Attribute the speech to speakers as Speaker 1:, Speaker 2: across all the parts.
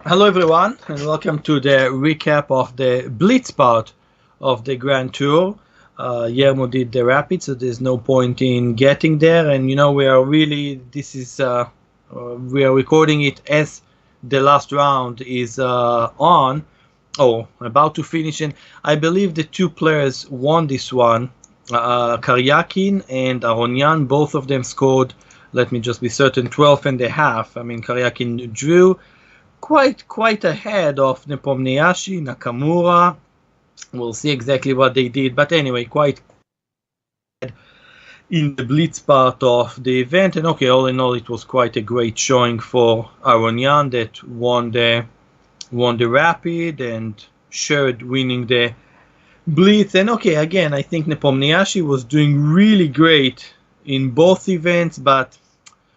Speaker 1: Hello everyone and welcome to the recap of the Blitz part of the Grand Tour. Yermo did the Rapid, so there's no point in getting there, and we are really, we are recording it as the last round is on, or about to finish, and I believe the two players won this one, Kuryakin and Aronian. Both of them scored, let me just be certain, 12.5. I mean, Kuryakin drew quite ahead of Nepomniachtchi, Nakamura. We'll see exactly what they did, but anyway, quite in the Blitz part of the event. And okay, all in all, it was quite a great showing for Aronian that won the Rapid and shared winning the Blitz. And okay, again, I think Nepomniachtchi was doing really great in both events, but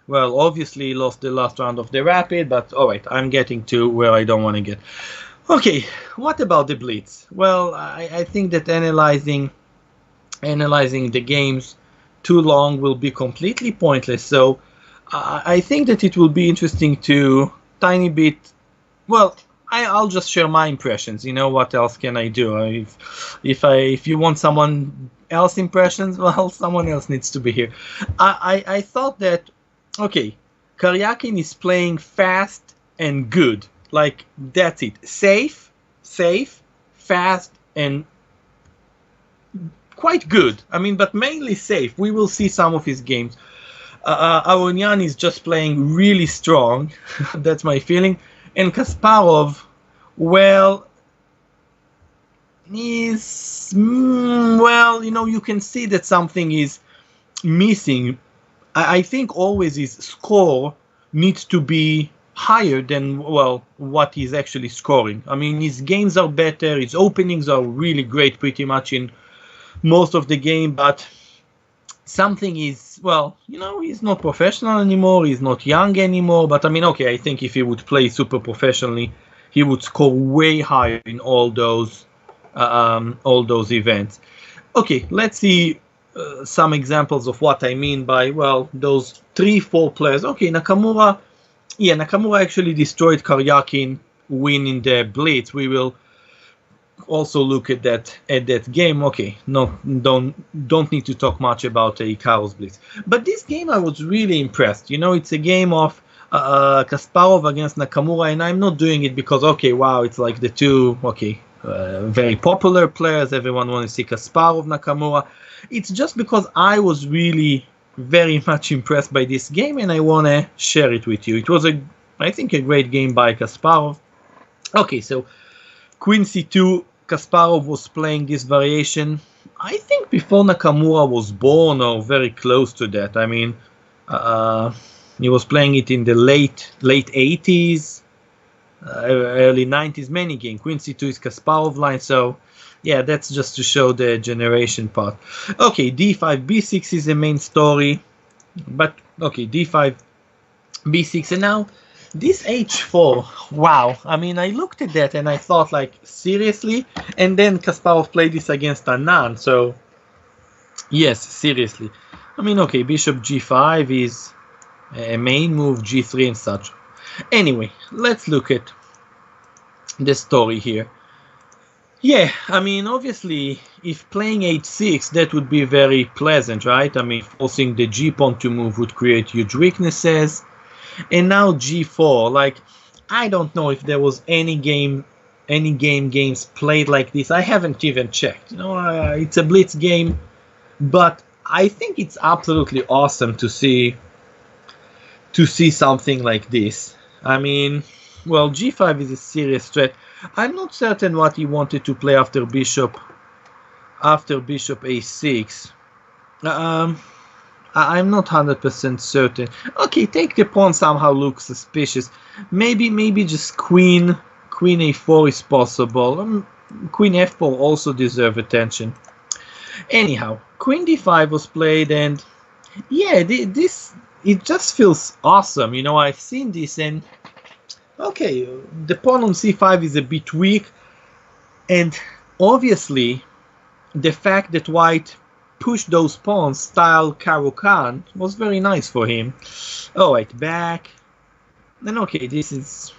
Speaker 1: well, obviously he lost the last round of the Rapid, but alright, I'm getting to where I don't want to get. Okay, what about the Blitz? Well, I think that analyzing the games too long will be completely pointless, so I think that it will be interesting to tiny bit, well, I'll just share my impressions. What else can I do? If you want someone else impressions, well, someone else needs to be here. I thought that, okay, Kuryakin is playing fast and good. Like, that's it. Safe, fast, and quite good. I mean, but mainly safe. We will see some of his games. Aronian is just playing really strong. That's my feeling. And Kasparov, well, is, well, you can see that something is missing. I think always his score needs to be higher than, well, what he's actually scoring. I mean, his games are better, his openings are really great pretty much in most of the game, but something is, well, he's not professional anymore, he's not young anymore, but I mean, okay, I think if he would play super professionally, he would score way higher in all those events. Okay, let's see some examples of what I mean by, well, those 3-4 players. Okay, Nakamura actually destroyed Kuryakin winning the Blitz. We will also look at that game. Okay, don't need to talk much about Ikaru's Blitz. But this game I was really impressed. It's a game of Kasparov against Nakamura, and I'm not doing it because, okay, wow, it's like the two, okay, very popular players. Everyone wants to see Kasparov, Nakamura. It's just because I was really very much impressed by this game and I want to share it with you. It was, I think, a great game by Kasparov. Okay, so Queen C2, Kasparov was playing this variation, I think, before Nakamura was born or very close to that. I mean, he was playing it in the late 80s, early 90s, many game. Queen C2 is Kasparov line, so yeah, that's just to show the generation part. Okay, D5, B6 is the main story, but okay, D5, B6, and now this H4, wow, I mean, I looked at that and I thought, like, seriously? And then Kasparov played this against Anand, so yes, seriously. I mean, okay, Bishop G5 is a main move, G3 and such. Anyway, let's look at the story here. Yeah, I mean, obviously, if playing H6, that would be very pleasant, right? I mean, forcing the G-pawn to move would create huge weaknesses. And now G4, like, I don't know if there was any games played like this. I haven't even checked. It's a Blitz game, but I think it's absolutely awesome to see something like this. I mean, well, G5 is a serious threat. I'm not certain what he wanted to play after Bishop A6. I'm not 100% certain. Okay, take the pawn somehow looks suspicious. Maybe just Queen A4 is possible. Queen F4 also deserves attention. Anyhow, Queen D5 was played, and yeah, it just feels awesome. I've seen this, and okay, the pawn on C5 is a bit weak, and obviously the fact that white pushed those pawns style Caro-Kann was very nice for him. Alright, back. Then okay, this is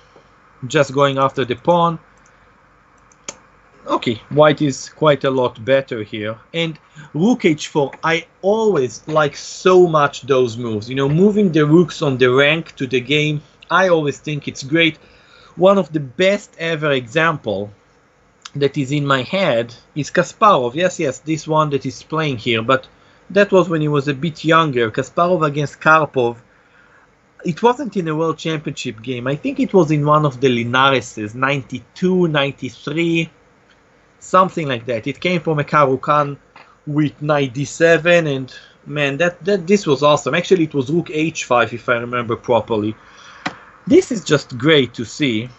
Speaker 1: just going after the pawn. Okay, white is quite a lot better here. And rook h4, I always like so much those moves. You know, moving the rooks on the rank to the game, I always think it's great. One of the best ever example that is in my head is Kasparov. Yes, this one that is playing here, but that was when he was a bit younger. Kasparov against Karpov. It wasn't in a World Championship game. I think it was in one of the Linareses, 92, 93, something like that. It came from a Kuryakin with knight d7, and man, this was awesome. Actually, it was rook h5 if I remember properly. This is just great to see.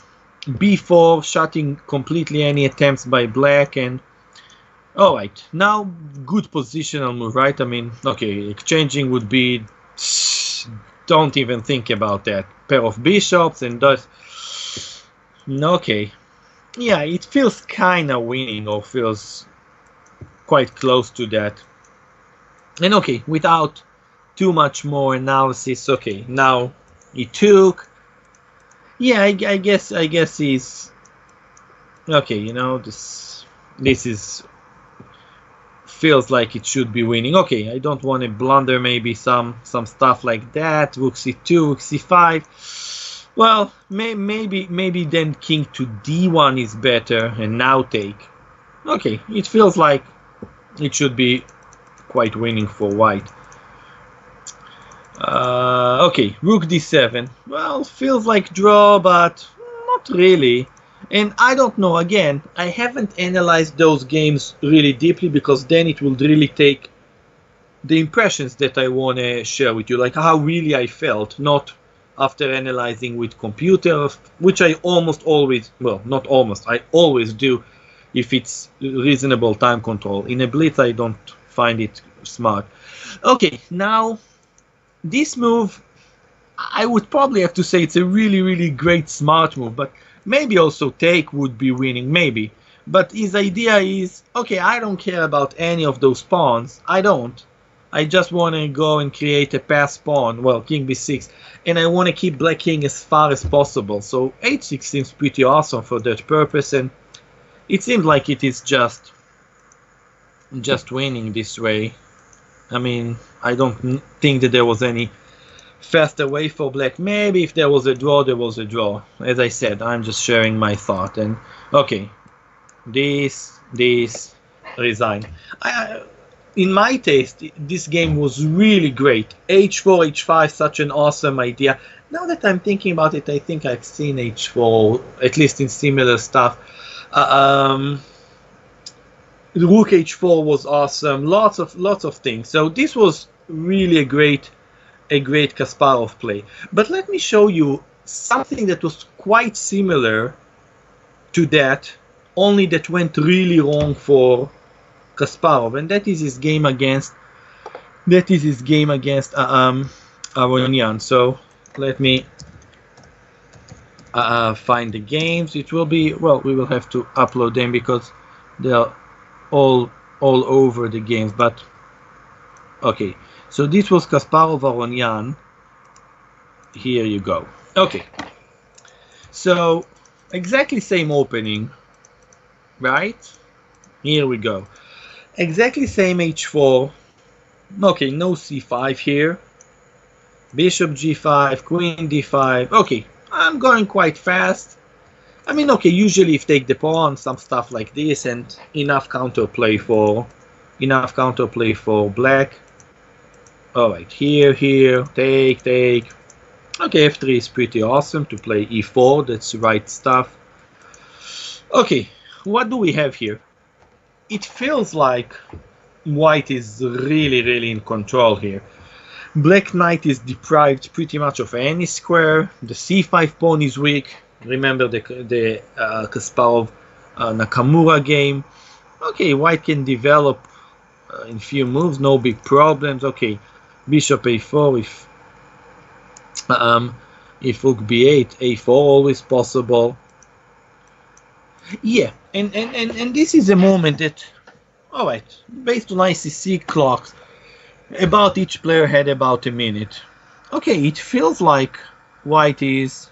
Speaker 1: b4 shutting completely any attempts by black, and alright, now good positional move, right? I mean, okay, exchanging would be, don't even think about that. Pair of bishops and those. Okay, yeah, it feels kind of winning, or feels quite close to that. And okay, without too much more analysis, okay, now he took. Yeah, I guess he's okay. You know, this is feels like it should be winning. Okay, I don't want to blunder maybe some stuff like that. Rook c2, rook c5. Well, maybe then king to d1 is better, and now take. Okay, it feels like it should be quite winning for white. Okay, rook d7. Well, feels like draw, but not really. And I don't know, again, I haven't analyzed those games really deeply, because then it will really take the impressions that I want to share with you, like how really I felt, not after analyzing with computer, which I almost always, well, not almost, I always do if it's reasonable time control. In a Blitz, I don't find it smart. Okay, now this move, I would probably have to say it's a really great smart move, but maybe also take would be winning, maybe. But his idea is, okay, I don't care about any of those pawns. I don't. I just want to go and create a pass pawn, well, king b6, and I want to keep black king as far as possible. So h6 seems pretty awesome for that purpose, and it seems like it is just winning this way. I mean, I don't think that there was any faster way for black. Maybe if there was a draw, there was a draw. As I said, I'm just sharing my thought. And okay, this resign. In my taste, this game was really great. h4, h5, such an awesome idea. Now that I'm thinking about it, I think I've seen h4, at least in similar stuff. Rook h4 was awesome. Lots of things. So this was really a great Kasparov play. But let me show you something that was quite similar to that, only that went really wrong for Kasparov, and that is his game against Aronian. So let me find the games. It will be, well, we will have to upload them because they are all over the games. But okay, so this was Kasparov Aronian. Here you go. Okay, so exactly same opening, right? Here we go. Exactly same h4. Okay, no c5 here. Bishop g5, queen d5. Okay, I'm going quite fast. I mean, okay, usually if take the pawn, some stuff like this, and enough counterplay for black. All right, here, take. Okay, f3 is pretty awesome to play e4. That's the right stuff. Okay, what do we have here? It feels like white is really in control here. Black knight is deprived pretty much of any square. The c5 pawn is weak. Remember the Kasparov Nakamura game. Okay, white can develop in few moves, no big problems. Okay, bishop a4 if rook b8, a4 always possible. Yeah, and this is a moment that, all right, based on ICC clocks, about each player had about a minute. Okay, it feels like white is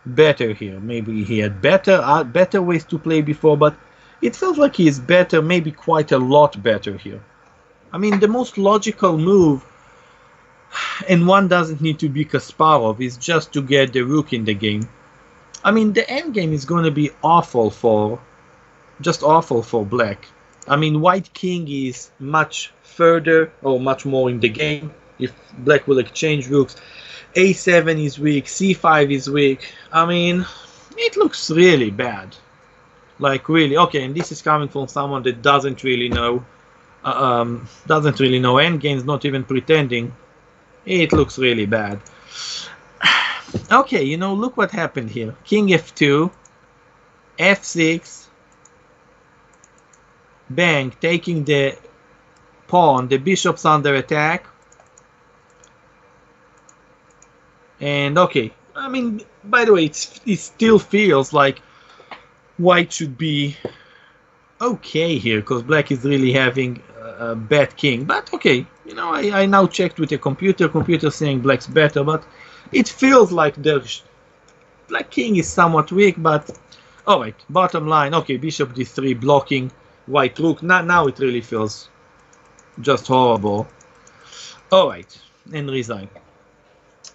Speaker 1: better here. Maybe he had better ways to play before, but it feels like he is better, maybe quite a lot better here. I mean, the most logical move, and one doesn't need to be Kasparov, is just to get the rook in the game. I mean, the endgame is going to be awful just awful for black. I mean, white king is much further or much more in the game if black will exchange rooks. A7 is weak, C5 is weak. I mean, it looks really bad. Like, really. Okay, and this is coming from someone that doesn't really know endgames, not even pretending. It looks really bad. Okay, you know, look what happened here. King F2, F6, bang, taking the pawn, the bishop's under attack. And okay, I mean, by the way, it still feels like white should be okay here, because black is really having a bad king. But okay, you know, I now checked with the computer saying black's better, but it feels like the black king is somewhat weak. But alright, bottom line, okay, bishop d3 blocking white rook. Now it really feels just horrible. Alright, and resign.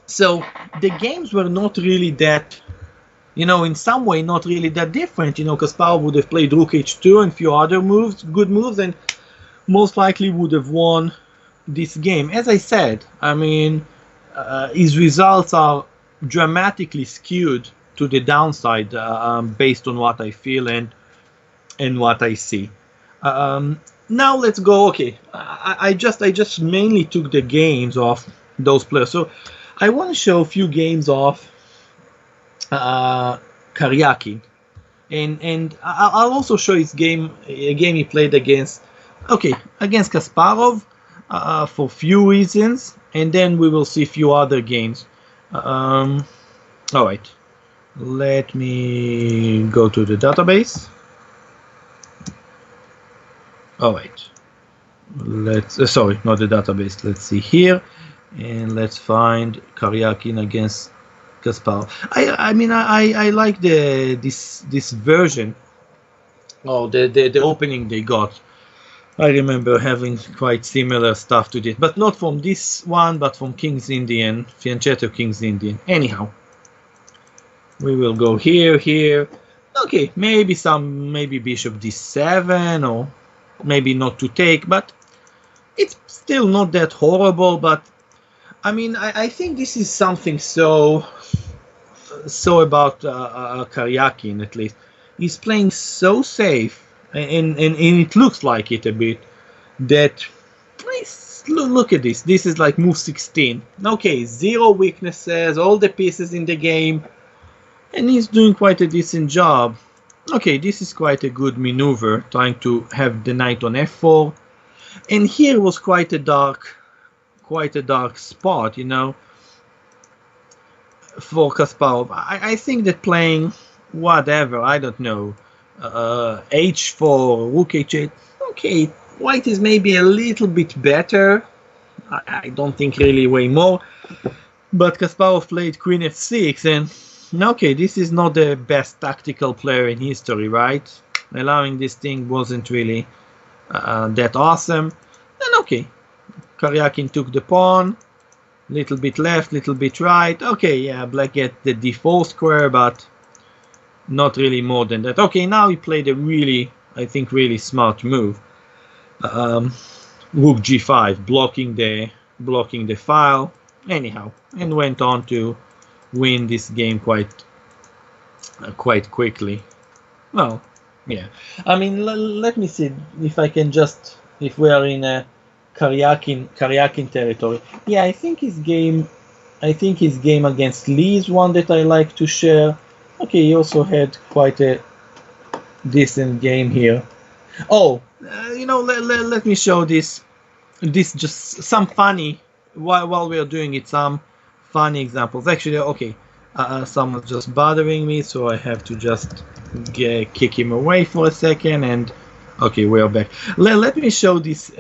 Speaker 1: So the games were not really that, you know, in some way not really that different. You know, Kasparov would have played rook h2 and a few other moves, good moves, and most likely would have won this game. As I said, I mean, his results are dramatically skewed to the downside based on what I feel and what I see. Now let's go. Okay, I just mainly took the games of those players. So I want to show a few games of Kuryakin, and I'll also show his game, a game he played against Kasparov for few reasons, and then we will see a few other games. All right, let me go to the database. All right, let's sorry, not the database. Let's see here. And let's find Kuryakin against Kasparov. I mean, I like this version. Oh, the opening they got. I remember having quite similar stuff to this, but not from this one, but from King's Indian, Fianchetto King's Indian. Anyhow, we will go here. Okay, maybe bishop d7, or maybe not to take, but it's still not that horrible. But I mean, I think this is something so about Kuryakin, at least. He's playing so safe, and it looks like it a bit, that, look at this. This is like move 16. Okay, 0 weaknesses, all the pieces in the game, and he's doing quite a decent job. Okay, this is quite a good maneuver, trying to have the knight on f4. And here was quite a dark spot, you know, for Kasparov. I think that playing whatever, I don't know, h4, rook h8, okay, white is maybe a little bit better. I don't think really way more, but Kasparov played queen f6, and okay, this is not the best tactical player in history, right? Allowing this thing wasn't really that awesome. And okay, Kuryakin took the pawn, little bit left, little bit right. Okay, yeah, black get the d4 square, but not really more than that. Okay, now he played a really, I think, really smart move. Rook g5, blocking the file. Anyhow, and went on to win this game quite quickly. Well, yeah. I mean, let me see if I can just, if we are in a Kuryakin territory. Yeah, I think his game against Lee is one that I like to share. Okay, he also had quite a decent game here. Oh, you know, let me show this just some funny, while we are doing it, some funny examples. Actually, okay, someone's just bothering me, so I have to just kick him away for a second, and okay, we're back. Let me show this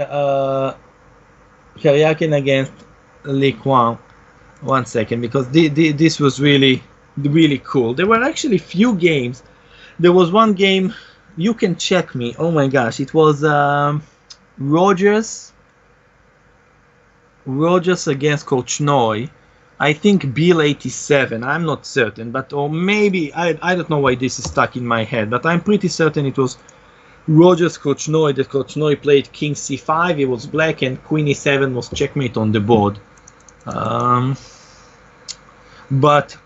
Speaker 1: Kuryakin against Li Quan. 1 second, because this was really really cool. There were actually few games. There was one game, you can check me. Oh my gosh, it was Rogers against Korchnoi. I think Bill 87. I'm not certain, but or maybe I don't know why this is stuck in my head, but I'm pretty certain it was Rogers Korchnoi. That Korchnoi played King C5. It was black, and Queen E7 was checkmate on the board. But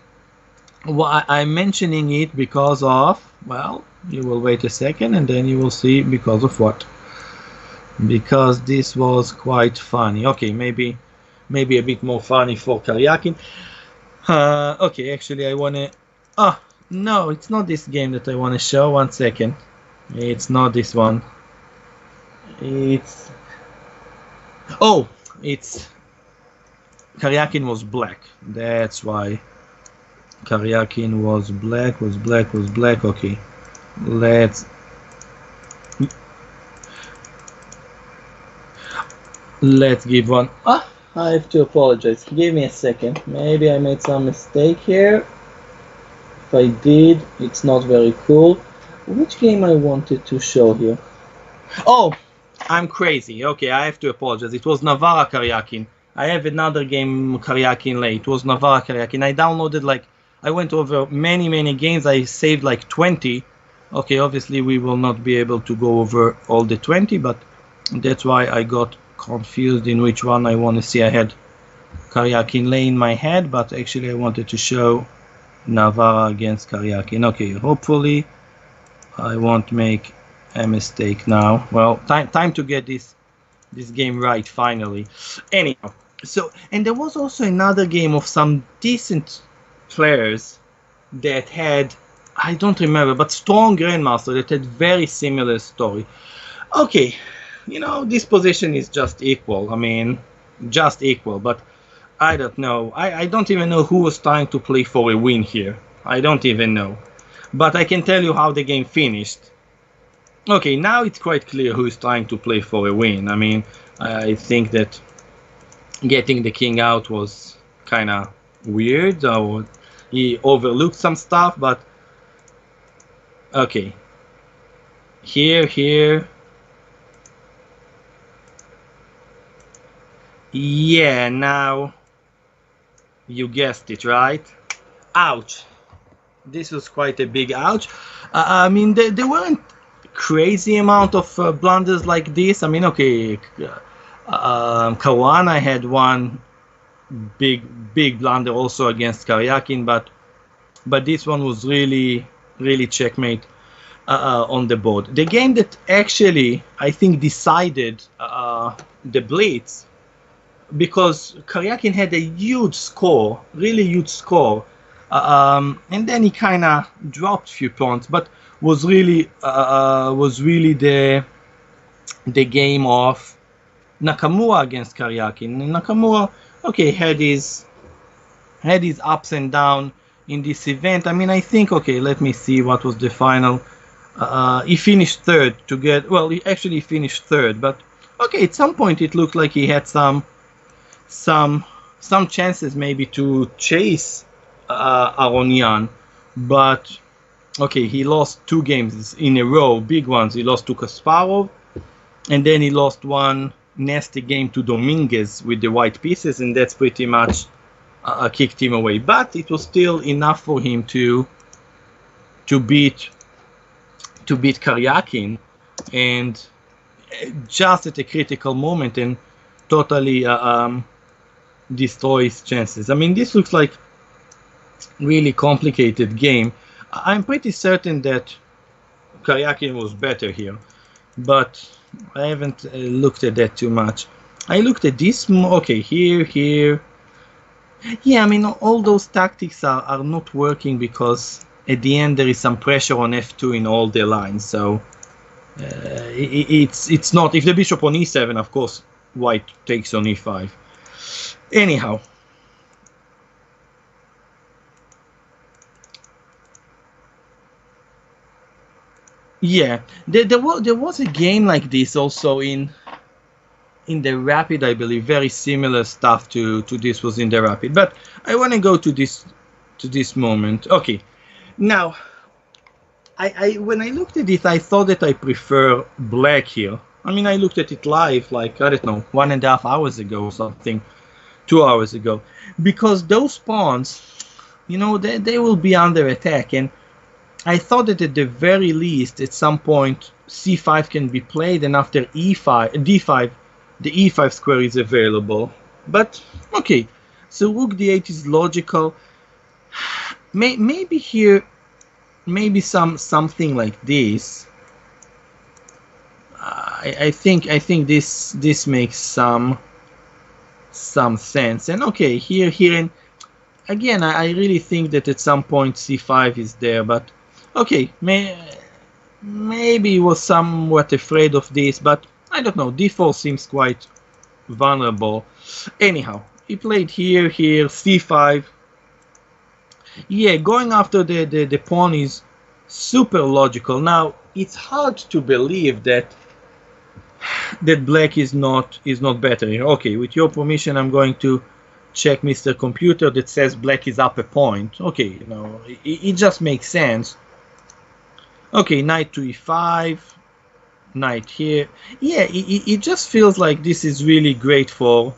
Speaker 1: I'm mentioning it because of, well, you will wait a second and then you will see because of what. Because this was quite funny. Okay, maybe a bit more funny for Kuryakin. Okay, actually I want to... Oh, no, it's not this game that I want to show. 1 second. It's not this one. It's... Oh, it's... Kuryakin was black. That's why. Kuryakin was black. Okay. Let's give one. Ah, I have to apologize. Give me a second. Maybe I made some mistake here. If I did, it's not very cool. Which game I wanted to show here? Oh, I'm crazy. Okay, I have to apologize. It was Navara Kuryakin. I have another game Kuryakin late. It was Navara Kuryakin. I downloaded I went over many games. I saved like 20. Okay, obviously we will not be able to go over all the 20, but that's why I got confused in which one I want to see. I had Kuryakin lay in my head, but actually I wanted to show Navara against Kuryakin. Okay, hopefully I won't make a mistake now. Well, time to get this game right finally. Anyhow, so, and there was also another game of some decent players that had, I don't remember, but strong grandmaster that had very similar story. Okay, you know, this position is just equal. I mean, just equal, but I don't know. I don't even know who was trying to play for a win here. I don't even know. But I can tell you how the game finished. Okay, now it's quite clear who is trying to play for a win. I mean, I think that getting the king out was kind of weird, or he overlooked some stuff, but okay. Here. Yeah, now you guessed it, right? Ouch. This was quite a big ouch. I mean, there weren't crazy amount of blunders like this. I mean, okay, Caruana had one big blunder also against Kuryakin, but this one was really checkmate on the board. The game that actually I think decided the Blitz, because Kuryakin had a huge score, really huge score, and then he kind of dropped a few points, but was really the game of Nakamura against Kuryakin. And Nakamura, okay, had his ups and downs in this event. I mean, I think, okay, let me see what was the final. He finished third to get, well, he actually finished third, but okay, at some point it looked like he had some chances maybe to chase Aronian, but okay, he lost 2 games in a row, big ones. He lost to Kasparov, and then he lost one nasty game to Dominguez with the white pieces, and that's pretty much kicked him away. But it was still enough for him to beat Kuryakin, and just at a critical moment, and totally destroy his chances. I mean, this looks like really complicated game. I'm pretty certain that Kuryakin was better here, but I haven't looked at that too much. I looked at this, okay, here. Yeah, I mean, all those tactics are not working because at the end there is some pressure on f2 in all the lines, so it's not, if the bishop on e7, of course, white takes on e5. Anyhow. Yeah, there was a game like this also in the Rapid, I believe. Very similar stuff to this was in the Rapid. But I want to go to this moment. Okay, now when I looked at it, I thought that I prefer black here. I mean, I looked at it live, like, I don't know, 1.5 hours ago or something, 2 hours ago, because those pawns, you know, they will be under attack, and I thought that at the very least, at some point, c5 can be played, and after d5, the e5 square is available. But okay, so rook d8 is logical. Maybe here, maybe something like this. I think this makes some sense. And okay, here and again, I really think that at some point c5 is there. But okay, maybe he was somewhat afraid of this, but I don't know. d4 seems quite vulnerable. Anyhow, he played here, c5. Yeah, going after the pawn is super logical. Now, it's hard to believe that black is not better here. Okay, with your permission, I'm going to check Mr. Computer that says black is up a point. Okay, you know, it just makes sense. Okay, knight to e5, knight here. Yeah, it just feels like this is really great for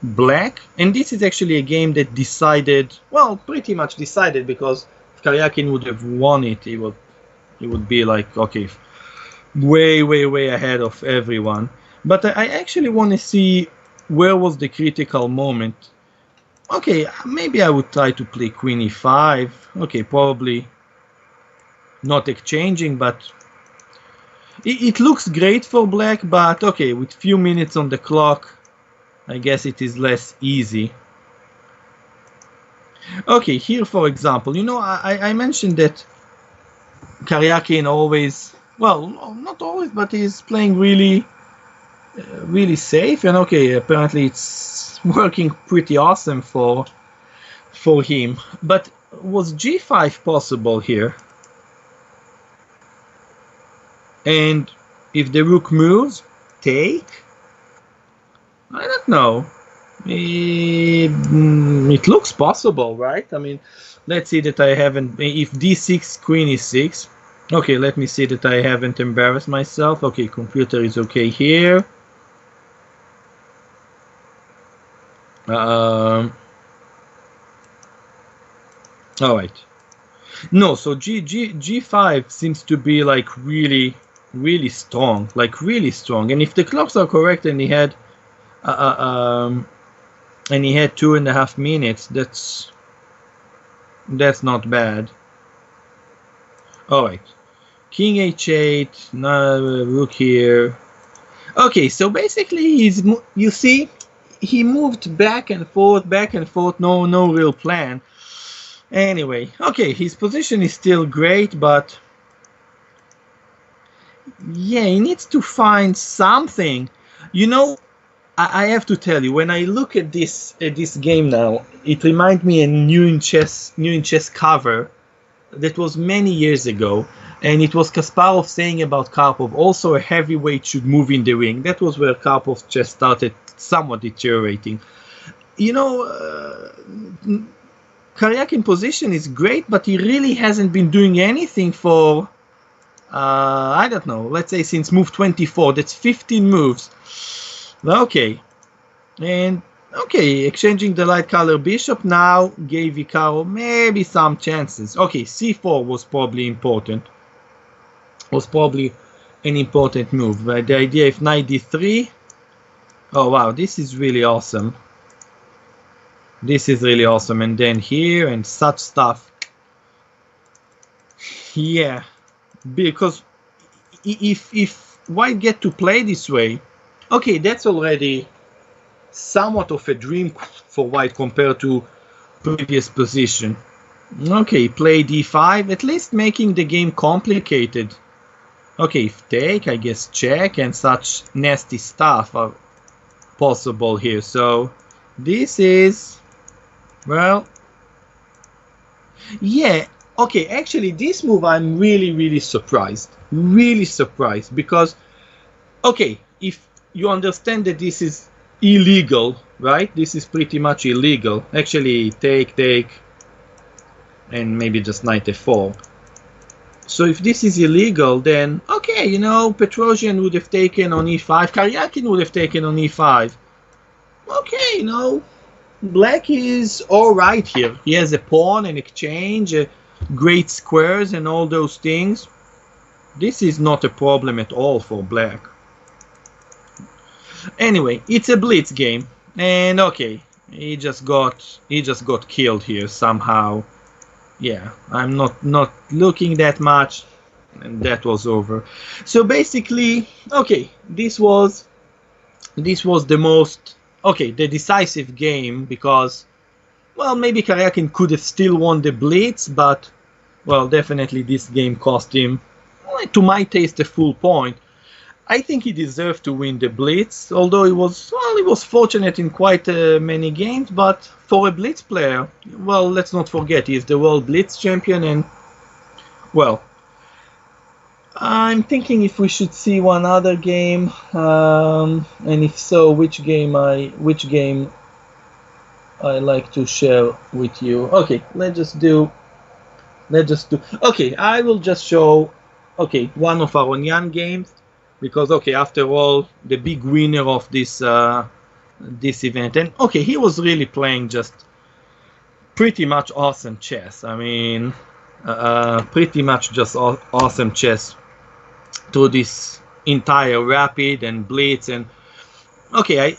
Speaker 1: black, and this is actually a game that decided, well, pretty much decided, because if Kuryakin would have won it, it would be like, okay, way ahead of everyone. But I actually want to see where was the critical moment. Okay, maybe I would try to play queen e5. Okay, probably not exchanging, but it looks great for black. But okay, with few minutes on the clock, I guess it is less easy. Okay, here for example, you know, I mentioned that Kuryakin always, well, not always, but he's playing really safe, and okay, apparently it's working pretty awesome for him. But was g5 possible here? And if the rook moves, take? I don't know. It looks possible, right? I mean, let's see that I haven't. If d6, queen e6. Okay, let me see that I haven't embarrassed myself. Okay, computer is okay here. All right. No, so g5 seems to be like really strong, like really strong. And if the clocks are correct, and he had 2.5 minutes, that's not bad. All right, king h8, rook here. Okay, so basically you see, he moved back and forth, no real plan. Anyway, okay, his position is still great, but yeah, he needs to find something. You know, I have to tell you, when I look at this game now, it reminds me of a New in Chess cover that was many years ago, and it was Kasparov saying about Karpov, also a heavyweight should move in the ring. That was where Karpov's chess started somewhat deteriorating. You know, Kuryakin position is great, but he really hasn't been doing anything for, I don't know, let's say since move 24. That's 15 moves. Okay. And, okay, exchanging the light color bishop now gave Hikaru maybe some chances. Okay, c4 was probably important. Was probably an important move. But the idea, if knight d3, oh wow, this is really awesome. This is really awesome. And then here and such stuff. Yeah, because if white get to play this way, okay, that's already somewhat of a dream for white compared to previous position. Okay, play d5, at least making the game complicated. Okay, if take, I guess check, and such nasty stuff are possible here. So this is, well, yeah, okay, actually this move I'm really surprised. Really surprised, because, okay, if you understand that this is illegal, right? This is pretty much illegal. Actually, take, and maybe just knight f4. So if this is illegal, then okay, you know, Petrosian would have taken on e5, Kuryakin would have taken on e5. Okay, you know, black is all right here. He has a pawn, an exchange, great squares, and all those things. This is not a problem at all for black. Anyway, it's a blitz game, and okay, he just got killed here somehow. Yeah, I'm not looking that much, and that was over. So basically, okay, this was the most, okay, the decisive game, because, well, maybe Kuryakin could have still won the blitz, but, well, definitely this game cost him, to my taste, a full point. I think he deserved to win the blitz, although he was fortunate in quite many games, but for a blitz player, well, let's not forget, he's the world blitz champion, and, well, I'm thinking if we should see one other game, and if so, which game I like to share with you. Okay, let's just do, okay, I will just show, okay, one of Aronian games, because, okay, after all, the big winner of this this event, and okay, he was really playing just pretty much awesome chess. I mean, pretty much just awesome chess through this entire rapid and blitz. And okay,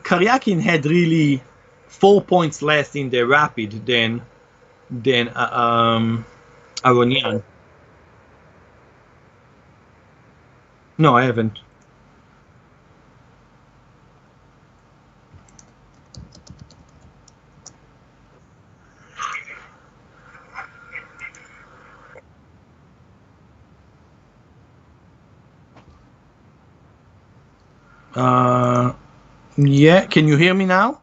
Speaker 1: Kuryakin had really 4 points less in the rapid than Aronian. No, I haven't. Yeah, can you hear me now?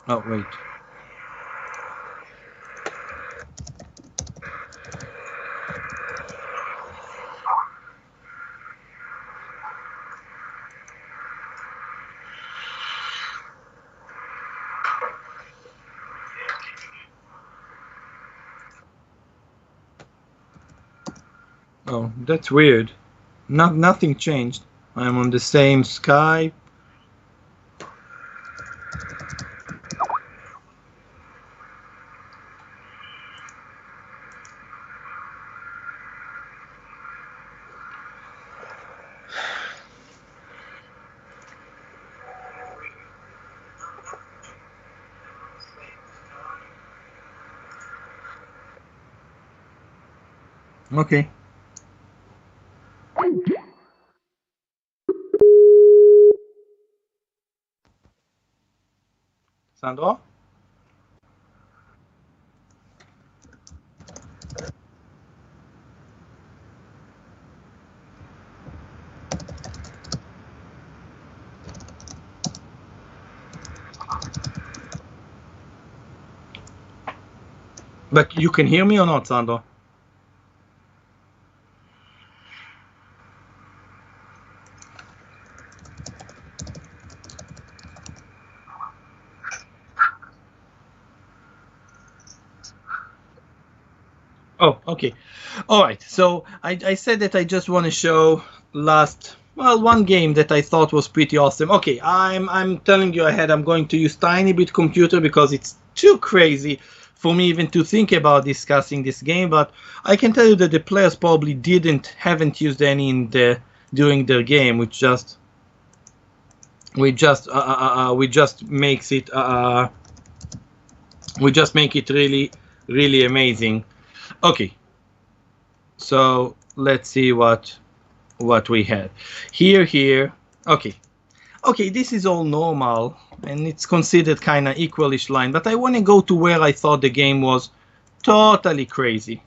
Speaker 1: Oh, wait. Oh, that's weird. Nothing changed. I'm on the same Skype. Okay. Sandro? But you can hear me or not, Sandro? Oh, okay. All right. So I said that I just want to show one game that I thought was pretty awesome. Okay, I'm telling you ahead, I'm going to use tiny bit computer because it's too crazy for me even to think about discussing this game. But I can tell you that the players probably haven't used any during their game, which just makes it really, really amazing. Okay, so let's see what we had here. Okay, this is all normal and it's considered kind of equalish line, but I want to go to where I thought the game was totally crazy.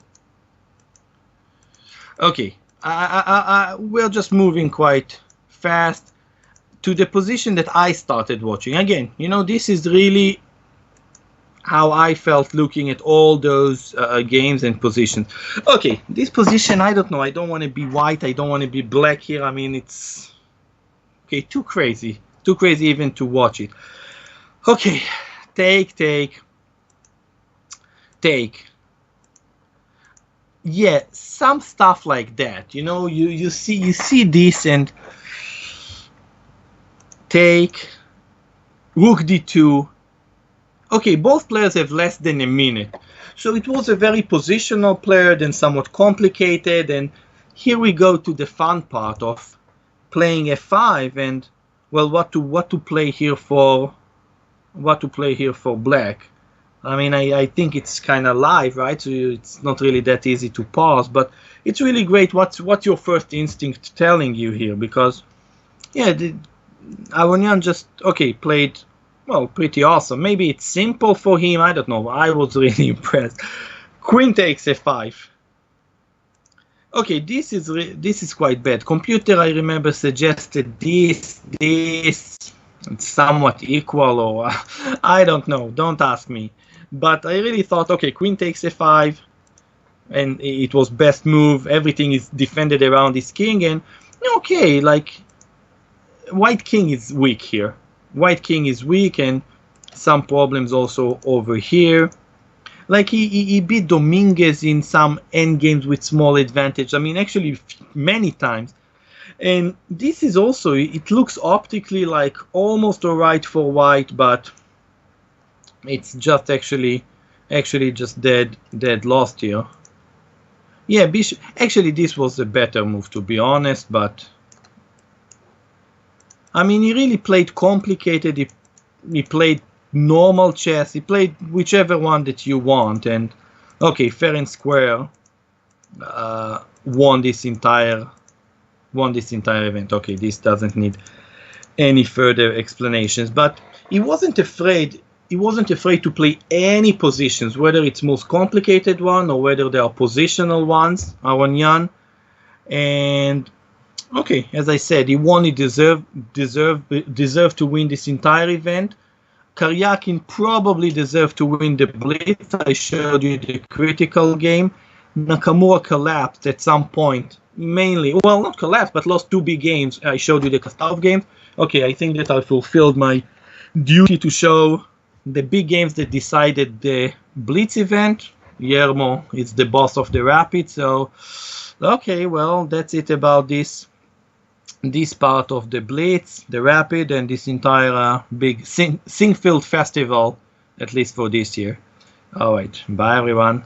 Speaker 1: Okay, we're just moving quite fast to the position that I started watching. Again, you know, this is really how I felt looking at all those games and positions. Okay, this position, I don't know. I don't want to be white. I don't want to be black here. I mean, it's okay, too crazy. too crazy even to watch it. Okay, take. Yeah, some stuff like that. You know, you see this and take rook d2. Okay, both players have less than a minute, so it was a very positional player, then somewhat complicated, and here we go to the fun part of playing f5 and, well, what to play here for black. I mean, I think it's kind of live, right? So it's not really that easy to pause, but it's really great. What's your first instinct telling you here? Because, yeah, Aronian just, okay, played, well, pretty awesome. Maybe it's simple for him. I don't know. I was really impressed. Queen takes f5. Okay, this is quite bad. Computer, I remember, suggested this. It's somewhat equal, or I don't know. Don't ask me. But I really thought, okay, queen takes f5, and it was best move. Everything is defended around this king, and okay, like, white king is weak here. White king is weak, and some problems also over here. Like, he beat Dominguez in some endgames with small advantage. I mean, actually, many times. And this is also, it looks optically like almost alright for white, but it's just actually just dead lost here. Yeah, bishop. Actually, this was a better move, to be honest, but I mean, he really played complicated. He played normal chess. He played whichever one that you want, and okay, fair and square won this entire event. Okay, this doesn't need any further explanations, but he wasn't afraid to play any positions, whether it's most complicated one or whether they are positional ones, Aronian. And okay, as I said, he won. He deserved to win this entire event. Kuryakin probably deserved to win the Blitz. I showed you the critical game. Nakamura collapsed at some point, mainly, well, not collapsed, but lost 2 big games. I showed you the Kasparov games. Okay, I think that I fulfilled my duty to show the big games that decided the Blitz event. Yermo is the boss of the Rapid, so okay, well, that's it about this part of the Blitz, the Rapid, and this entire big Singfield festival, at least for this year. Alright, bye everyone.